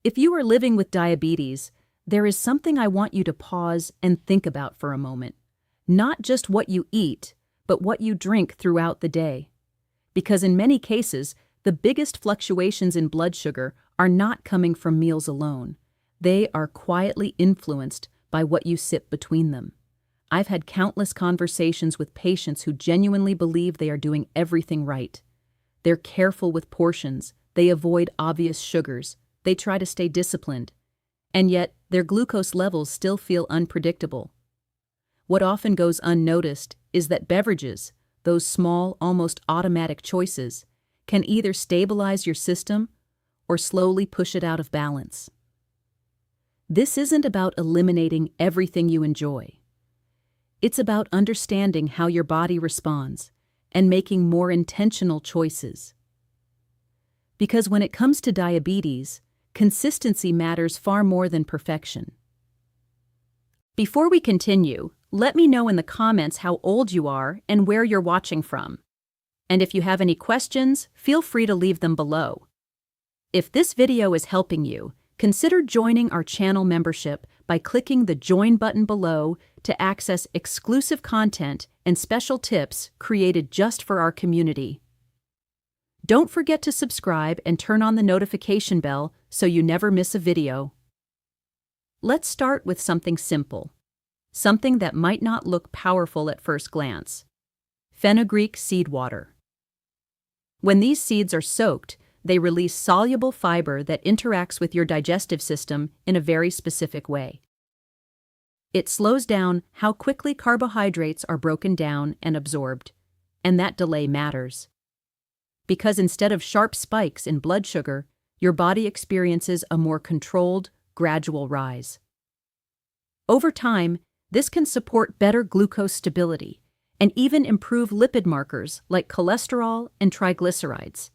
If you are living with diabetes, there is something I want you to pause and think about for a moment. Not just what you eat, but what you drink throughout the day. Because in many cases, the biggest fluctuations in blood sugar are not coming from meals alone. They are quietly influenced by what you sip between them. I've had countless conversations with patients who genuinely believe they are doing everything right. They're careful with portions, they avoid obvious sugars, they try to stay disciplined, and yet their glucose levels still feel unpredictable. What often goes unnoticed is that beverages, those small, almost automatic choices, can either stabilize your system or slowly push it out of balance. This isn't about eliminating everything you enjoy. It's about understanding how your body responds and making more intentional choices. Because when it comes to diabetes, consistency matters far more than perfection. Before we continue, let me know in the comments how old you are and where you're watching from. And if you have any questions, feel free to leave them below. If this video is helping you, consider joining our channel membership by clicking the Join button below to access exclusive content and special tips created just for our community. Don't forget to subscribe and turn on the notification bell so you never miss a video. Let's start with something simple, something that might not look powerful at first glance: fenugreek seed water. When these seeds are soaked, they release soluble fiber that interacts with your digestive system in a very specific way. It slows down how quickly carbohydrates are broken down and absorbed, and that delay matters. Because instead of sharp spikes in blood sugar, your body experiences a more controlled, gradual rise. Over time, this can support better glucose stability and even improve lipid markers like cholesterol and triglycerides.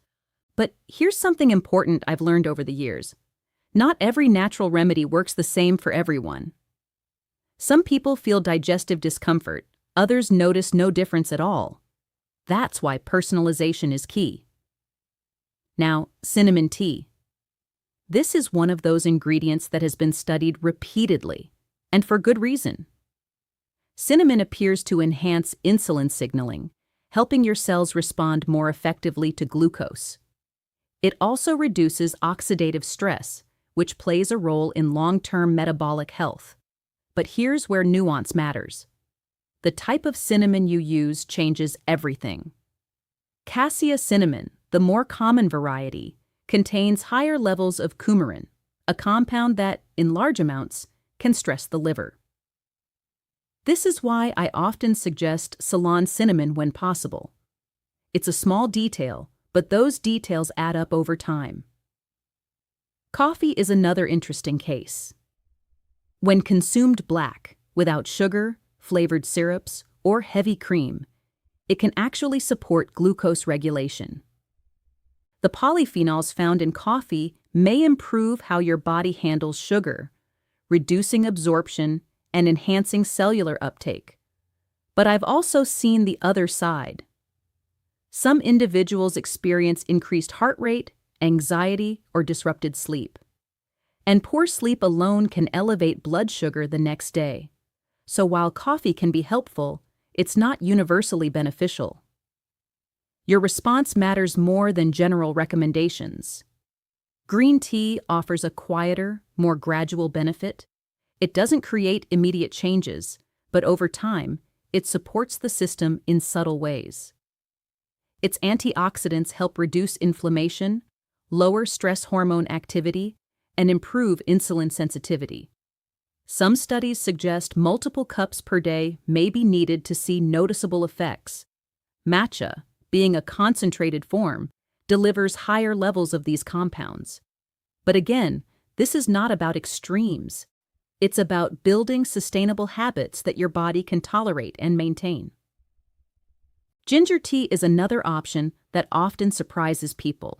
But here's something important I've learned over the years. Not every natural remedy works the same for everyone. Some people feel digestive discomfort, others notice no difference at all. That's why personalization is key. Now, cinnamon tea. This is one of those ingredients that has been studied repeatedly, and for good reason. Cinnamon appears to enhance insulin signaling, helping your cells respond more effectively to glucose. It also reduces oxidative stress, which plays a role in long-term metabolic health. But here's where nuance matters. The type of cinnamon you use changes everything. Cassia cinnamon, the more common variety, contains higher levels of coumarin, a compound that, in large amounts, can stress the liver. This is why I often suggest Ceylon cinnamon when possible. It's a small detail, but those details add up over time. Coffee is another interesting case. When consumed black, without sugar, flavored syrups, or heavy cream, it can actually support glucose regulation. The polyphenols found in coffee may improve how your body handles sugar, reducing absorption and enhancing cellular uptake. But I've also seen the other side. Some individuals experience increased heart rate, anxiety, or disrupted sleep. And poor sleep alone can elevate blood sugar the next day. So while coffee can be helpful, it's not universally beneficial. Your response matters more than general recommendations. Green tea offers a quieter, more gradual benefit. It doesn't create immediate changes, but over time, it supports the system in subtle ways. Its antioxidants help reduce inflammation, lower stress hormone activity, and improve insulin sensitivity. Some studies suggest multiple cups per day may be needed to see noticeable effects. Matcha, being a concentrated form, delivers higher levels of these compounds. But again, this is not about extremes. It's about building sustainable habits that your body can tolerate and maintain. Ginger tea is another option that often surprises people.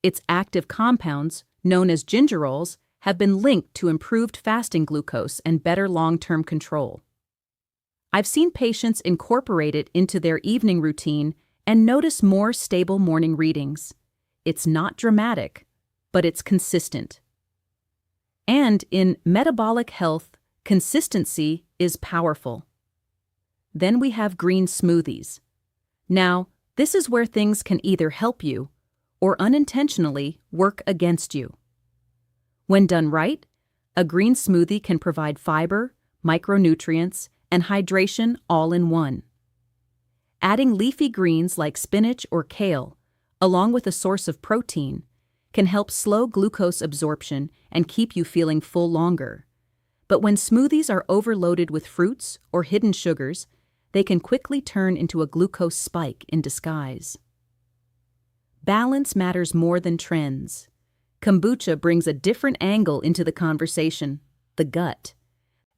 Its active compounds, known as gingerols, have been linked to improved fasting glucose and better long-term control. I've seen patients incorporate it into their evening routine and notice more stable morning readings. It's not dramatic, but it's consistent. And in metabolic health, consistency is powerful. Then we have green smoothies. Now, this is where things can either help you or unintentionally work against you. When done right, a green smoothie can provide fiber, micronutrients, and hydration all in one. Adding leafy greens like spinach or kale, along with a source of protein, can help slow glucose absorption and keep you feeling full longer. But when smoothies are overloaded with fruits or hidden sugars, they can quickly turn into a glucose spike in disguise. Balance matters more than trends. Kombucha brings a different angle into the conversation: the gut.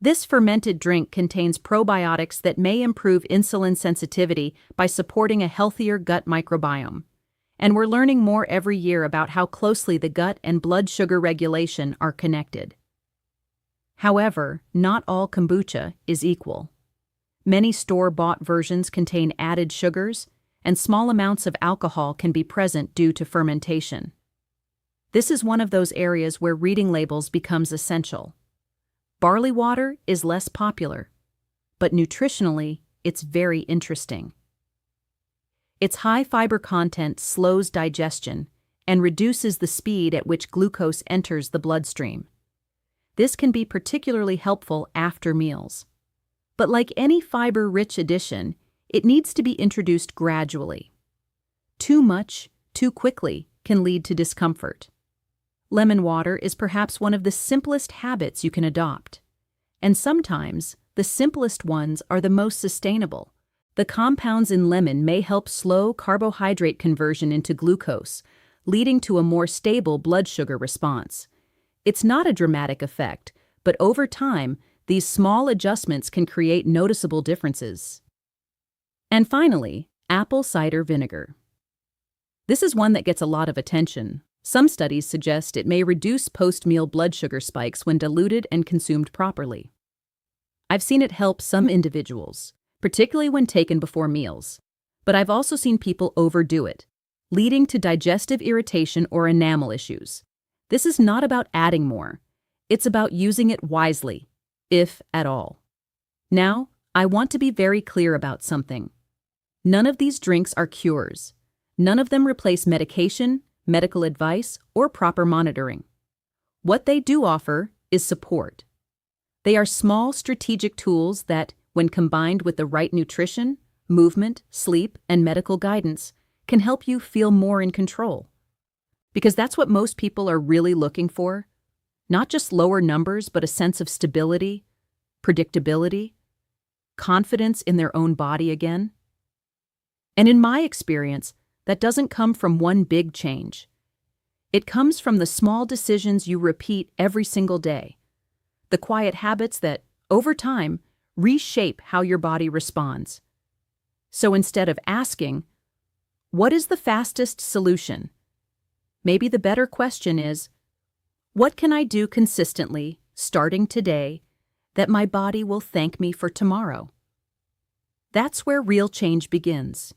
This fermented drink contains probiotics that may improve insulin sensitivity by supporting a healthier gut microbiome. And we're learning more every year about how closely the gut and blood sugar regulation are connected. However, not all kombucha is equal. Many store-bought versions contain added sugars, and small amounts of alcohol can be present due to fermentation. This is one of those areas where reading labels becomes essential. Barley water is less popular, but nutritionally, it's very interesting. Its high fiber content slows digestion and reduces the speed at which glucose enters the bloodstream. This can be particularly helpful after meals. But like any fiber-rich addition, it needs to be introduced gradually. Too much, too quickly, can lead to discomfort. Lemon water is perhaps one of the simplest habits you can adopt. And sometimes, the simplest ones are the most sustainable. The compounds in lemon may help slow carbohydrate conversion into glucose, leading to a more stable blood sugar response. It's not a dramatic effect, but over time, these small adjustments can create noticeable differences. And finally, apple cider vinegar. This is one that gets a lot of attention. Some studies suggest it may reduce post-meal blood sugar spikes when diluted and consumed properly. I've seen it help some individuals, particularly when taken before meals, but I've also seen people overdo it, leading to digestive irritation or enamel issues. This is not about adding more. It's about using it wisely, if at all. Now, I want to be very clear about something. None of these drinks are cures. None of them replace medication, medical advice, or proper monitoring. What they do offer is support. They are small strategic tools that, when combined with the right nutrition, movement, sleep, and medical guidance, can help you feel more in control. Because that's what most people are really looking for. Not just lower numbers, but a sense of stability, predictability, confidence in their own body again. And in my experience, that doesn't come from one big change. It comes from the small decisions you repeat every single day, the quiet habits that, over time, reshape how your body responds. So instead of asking, what is the fastest solution? Maybe the better question is, what can I do consistently, starting today, that my body will thank me for tomorrow? That's where real change begins.